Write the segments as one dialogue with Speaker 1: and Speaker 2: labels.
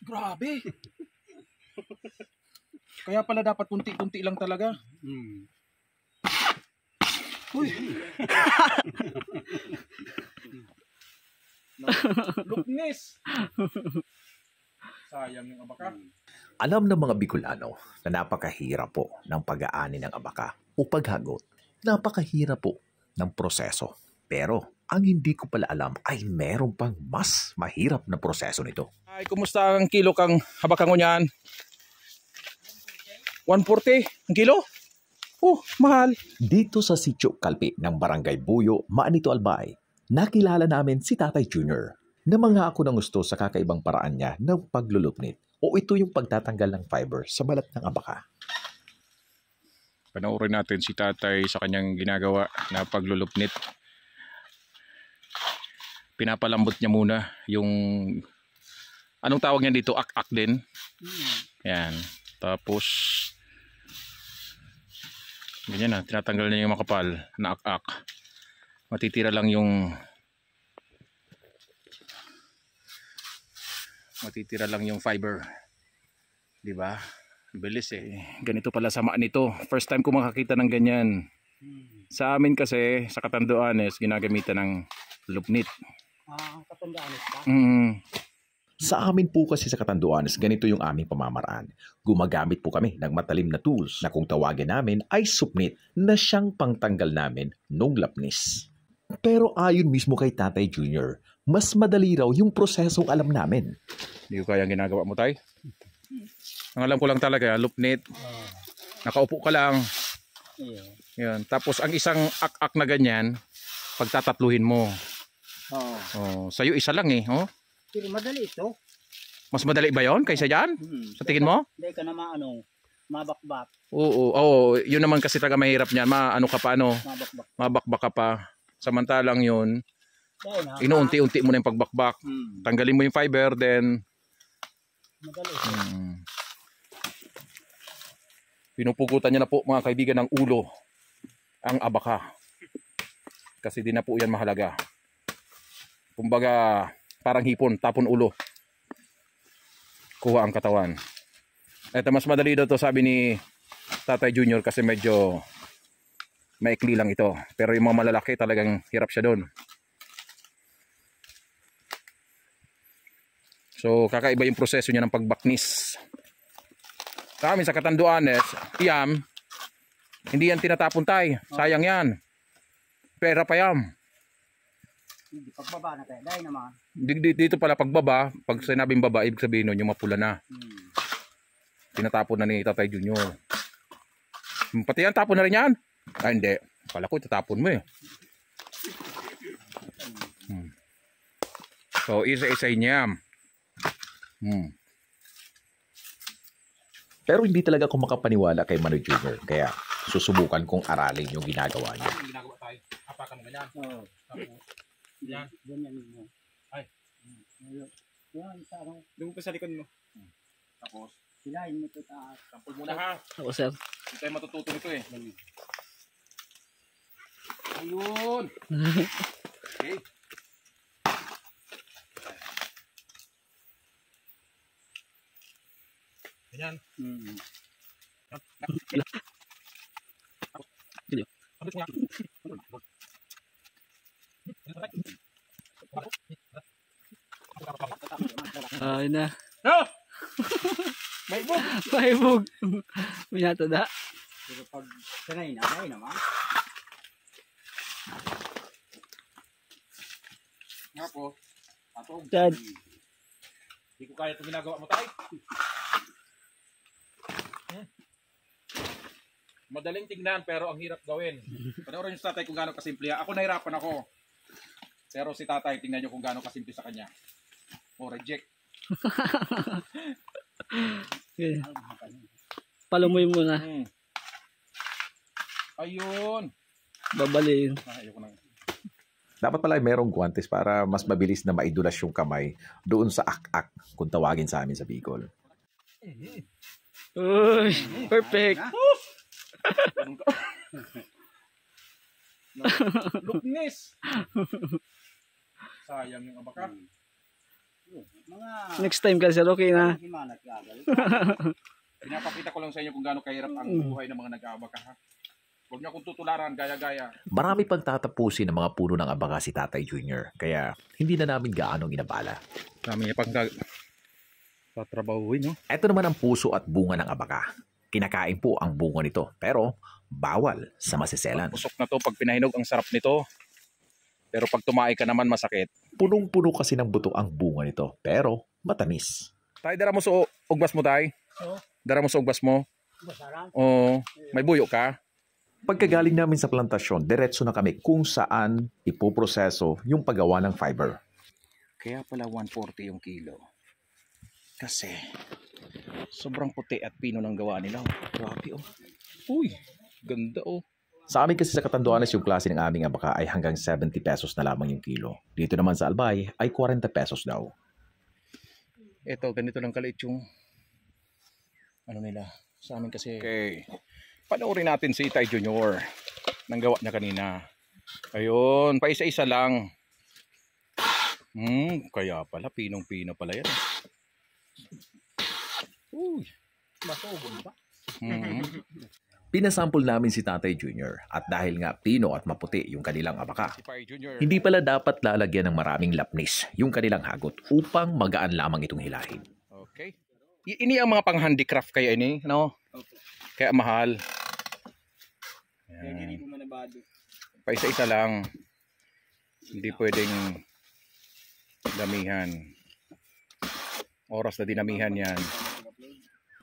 Speaker 1: Grabe. Kaya pala dapat kunti-kunti lang talaga. Uy. Luknis. Sayang yung abaka.
Speaker 2: Alam ng mga Bicolano na napakahirap po ng pag-aani ng abaka o paghagot. Napakahirap po ng proseso. Pero ang hindi ko pala alam ay meron pang mas mahirap na proseso nito.
Speaker 1: Ay, kumusta ang kilo kang habakang niyan? 140 ang kilo? Oh, mahal.
Speaker 2: Dito sa Sitio Calpi ng Barangay Buyo, Maanito Albay, nakilala namin si Tatay Junior na mga ako ng gusto sa kakaibang paraan niya ng paglulupnit o ito yung pagtatanggal ng fiber sa balat ng abaka.
Speaker 1: Panoorin natin si Tatay sa kanyang ginagawa na paglulupnit. Pinapalambot niya muna yung anong tawag niya dito? Ak-ak din. Yan. Tapos ganyan na, tinatanggal niya yung makapal na ak-ak. Matitira lang yung fiber. 'Di ba? Bilis eh. Ganito pala samaan nito. First time ko makakita ng ganyan. Sa amin kasi sa Catanduanes ginagamitan ng lupnit.
Speaker 3: Catanduanes pa?
Speaker 2: Sa amin po kasi sa Catanduanes, ganito yung aming pamamaraan. Gumagamit po kami ng matalim na tools na kung tawagin namin ay supnit na siyang pangtanggal namin nung lapnis. Pero ayon mismo kay Tatay Junior, mas madali raw yung prosesong alam namin.
Speaker 1: Hindi ko kaya ang ginagawa mo, Tay. Ang alam ko lang talaga, lupnit. Nakaupo ka lang. Yan. Tapos ang isang ak-ak na ganyan, pagtatatluhin mo. Sa'yo isa lang eh. Oh.
Speaker 3: Pero madali ito.
Speaker 1: Mas madali ba yon kaysa dyan? Sa tingin mo?
Speaker 3: Hindi ka na mabakbak.
Speaker 1: Oo, yun naman kasi talaga mahirap niyan.
Speaker 3: Mabakbak.
Speaker 1: Mabakbak ka pa. Samantalang yun, inuunti-unti mo na yung pagbakbak. Tanggalin mo yung fiber, then
Speaker 3: madali ito.
Speaker 1: Pinupugutan niya na po mga kaibigan ng ulo ang abaka. Kasi di na po yan mahalaga. Kumbaga, parang hipon, tapon ulo. Kuha ang katawan. Ito, mas madali daw to, sabi ni Tatay Junior, kasi medyo maikli lang ito. Pero yung mga malalaki talagang hirap siya doon. So, kakaiba yung proseso niya ng pagbaknis. Sa amin, sa Catanduanes, hindi yan tinatapon, Tay. Sayang yan. Pera pa yan.
Speaker 3: Pagbaba na tayo. Dahil naman.
Speaker 1: Dito pala pagbaba, pag sinabing baba, ibig sabihin nun yung mapula na. Tinatapon na ni Tatay Junior. Pati yan, tapon na rin yan. Hindi. Kala ko itatapon mo eh. So, isa-isa niya.
Speaker 2: Pero hindi talaga ako makapaniwala kay Mano Junior, kaya susubukan kong aralin yung ginagawa niya.
Speaker 1: Ginagawa tayo. Hapakan mo ganyan. Tapos, yan.
Speaker 3: Ganyan mo.
Speaker 1: Ay.
Speaker 3: Yan, sa ano.
Speaker 1: Doon pa sa likod mo. Tapos,
Speaker 3: Silahin mo ito taas.
Speaker 1: sampol muna ha.
Speaker 3: Oo, sir.
Speaker 1: Hindi tayo matututo nito eh. Ayun. Okay. Ganyan.
Speaker 3: Ay na.
Speaker 1: No! May bug!
Speaker 3: May bug. Minata da. Pero pag sanay na, dahil naman.
Speaker 1: Nga po. Atong.
Speaker 3: Dad.
Speaker 1: Hindi ko kaya itong ginagawa mo, Tay. Madaling tingnan pero ang hirap gawin. Panoorin niyo sa Tatay kung gaano kasimple. Ako nahirapan ako. Pero si Tatay, tingnan niyo kung gaano kasimple sa kanya. Reject.
Speaker 3: Palamoy muna.
Speaker 1: Ayun.
Speaker 3: Babaliin.
Speaker 1: Ayoko na.
Speaker 2: Dapat pala merong guantes para mas mabilis na maidulas yung kamay doon sa ak-ak kung tawagin sa amin sa Bicol.
Speaker 3: Uy, perfect.
Speaker 1: Luknis. Sayang yung abaka.
Speaker 3: Mga
Speaker 4: Next time kasi okay na.
Speaker 3: himanat gagal.
Speaker 1: Pinapakita ko lang sa inyo kung gaano kahirap ang buhay ng mga nag-aabaka ha. Huwag niyo akong tutularan, gaya-gaya.
Speaker 2: Marami pang tatapusin ng mga puno ng abaka si Tatay Junior, kaya hindi na namin gaanong inabala.
Speaker 1: Dami niya pang tatrabahuin, no?
Speaker 2: Ito naman ang puso at bunga ng abaka. Kinakain po ang bunga nito, pero bawal sa masiselan.
Speaker 1: Pusok na to pag pinahinog, ang sarap nito. Pero pag tumae ka naman, masakit.
Speaker 2: Punong-puno kasi ng buto ang bunga nito, pero matamis.
Speaker 1: Tay, dara mo sa ugbas mo, tay.
Speaker 3: Oo.
Speaker 1: Dara mo sa ugbas mo.
Speaker 3: Masarap.
Speaker 1: Oo, may buyo ka.
Speaker 2: Pagkagaling namin sa plantasyon, diretso na kami kung saan ipoproseso yung paggawa ng fiber.
Speaker 1: Kaya pala 140 yung kilo. Kasi sobrang puti at pino ng gawa nila. Grabe oh. Uy, ganda oh.
Speaker 2: Sa amin kasi sa Catanduanes, yung klase ng aming abaka ay hanggang 70 pesos na lamang yung kilo. Dito naman sa Albay ay 40 pesos daw.
Speaker 1: Ito, ganito lang kaliit yung ano nila. Sa amin kasi. Okay. Panoorin natin si Tay Junior. Nang gawa niya kanina. Ayun, pa isa-isa lang. Kaya pala, pinong-pino pala yan. Uy.
Speaker 3: Masugon pa.
Speaker 2: Pinasample namin si Tatay Junior at dahil nga pino at maputi yung kanilang abaka,
Speaker 1: Si Tay Junior.
Speaker 2: hindi pala dapat lalagyan ng maraming lapnis yung kanilang hagot upang magaan lamang itong hilahin.
Speaker 1: Okay. Ini ang mga pang-handicraft kaya ini, no? Kaya mahal.
Speaker 3: Kaya hindi mo manabado.
Speaker 1: Pa isa-isa lang. Hindi pwedeng damihan. Oras na dinamihan yan.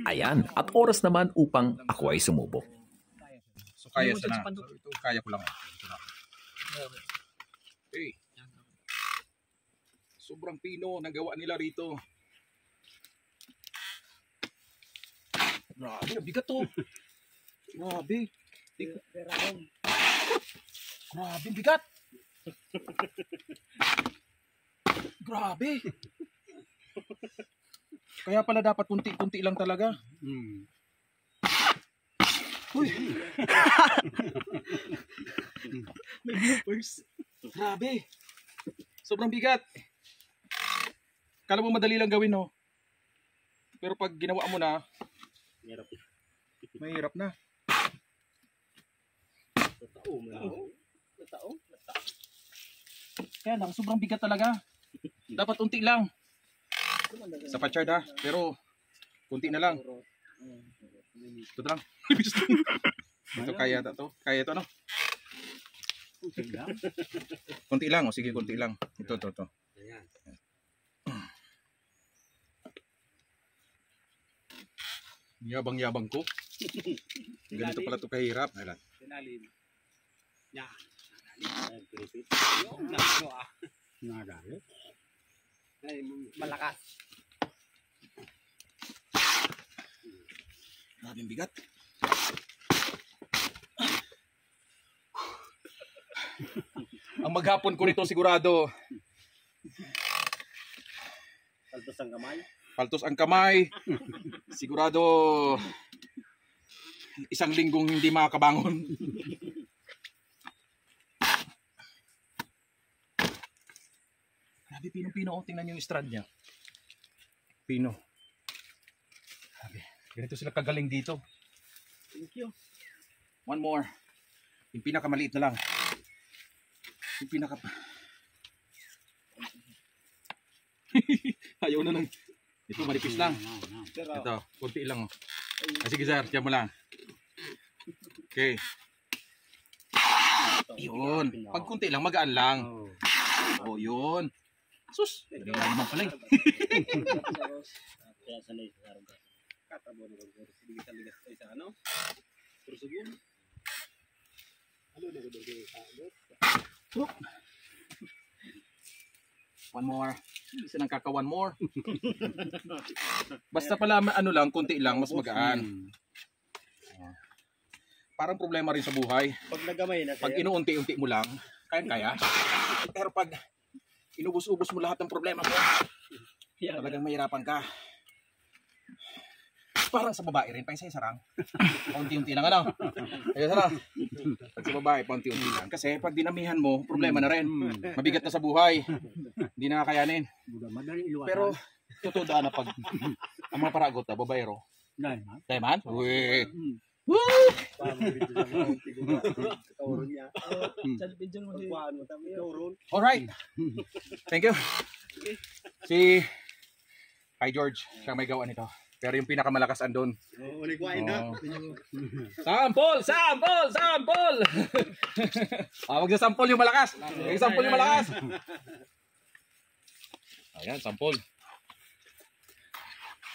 Speaker 2: Ayan, at oras naman upang ako ay sumubok.
Speaker 1: So kaya sa na. So, ito kaya ko lang. Ito na. Okay. Sobrang pino nagawa nila rito. Grabe, ang bigat to. Grabe. Grabe, ang bigat. Grabe. Kaya pala dapat kunti-kunti lang talaga. Uy. May bloopers. Grabe. Sobrang bigat. Kala mo madali lang gawin, no? Pero pag ginawa mo na, mahirap na. Kaya lang, sobrang bigat talaga. Dapat unti lang. Sa patsyard ha, pero kunti na lang. Ito na lang. Ito kaya to. Kaya ito ano? Kunti lang. O sige, kunti lang. Ito. Yabang-yabang ko. Ganito pala ito kahirap. Ayan.
Speaker 3: Tinalim. Ya. Nagalit. Ay, malakas.
Speaker 1: Maraming bigat. Ang maghapon ko nito sigurado.
Speaker 3: Paltos ang kamay.
Speaker 1: Paltos ang kamay. Sigurado isang linggong hindi makakabangon. Grabe, pinong-pino. Oh, tingnan nyo yung strand niya. Pino. Grabe. Ganito sila kagaling dito.
Speaker 3: Thank you.
Speaker 1: One more. Yung pinakamaliit na lang. Yung pinaka... Ayaw na nang... Ito, malipis lang. Ito, konti lang. Oh. Sige sir, tiyan mo lang. Okay. Yun. Pag konti lang, magaan lang. Oh, yun. Sus, dali lang naman pala eh.
Speaker 3: Kaya sanay sa araw ka. Katabo na kung ligas tayo sa ano? Tursugun. Ano na kung doon
Speaker 1: One more. Isa nang kaka one more. Basta pala ano lang, konti lang, mas magaan. Parang problema rin sa buhay.
Speaker 3: Pag nagamay na
Speaker 1: Pag inuunti-unti mo lang, kaya. Pero pag inubos-ubos mo lahat ng problema mo, talagang mahirapan ka. Parang sa babae rin, pa isa sarang. Paunti-unti lang ano. Ayun sana. Pag sa babae, paunti-unti lang. Kasi pag dinamihan mo, problema na rin. Mabigat na sa buhay. Hindi na kakayanin.
Speaker 3: Madali iluwasan.
Speaker 1: Pero, totoo daan na pag ang mga paragot na, babayro.
Speaker 3: Dahil ha?
Speaker 1: Tayo man? Uy! Alright. Thank you. Si Hi George, siya may gawa nito. Pero yung pinakamalakas andun. Sample! Sample! Sample! Wag na sample yung malakas. Sample yung malakas. Ayan, sample.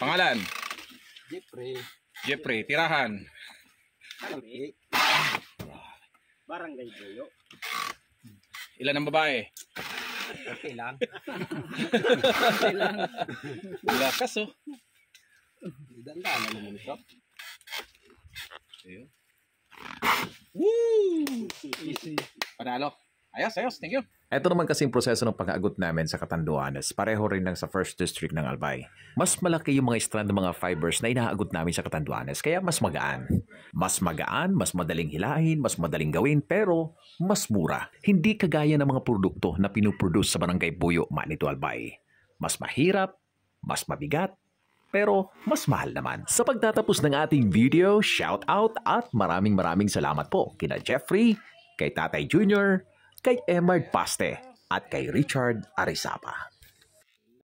Speaker 1: Pangalan? Jeffrey, tirahan.
Speaker 3: Barangay Boyo.
Speaker 1: Ilan ang babae?
Speaker 3: Okay lang.
Speaker 1: Lakas oh.
Speaker 3: Dandaan na naman ito.
Speaker 1: Woo! Panalo. Ayos, ayos. Thank you.
Speaker 2: Ito naman kasing proseso ng pag-aagot namin sa Catanduanes, pareho rin ng sa First District ng Albay. Mas malaki yung mga strand ng mga fibers na inaagot namin sa Catanduanes, kaya mas magaan. Mas magaan, mas madaling hilahin, mas madaling gawin, pero mas mura. Hindi kagaya ng mga produkto na pinuproduce sa Barangay Buyo, Manito, Albay. Mas mahirap, mas mabigat, pero mas mahal naman. Sa pagtatapos ng ating video, shout out at maraming salamat po kina Jeffrey, kay Tatay Junior, kay Emard Paste at kay Richard Arizapa.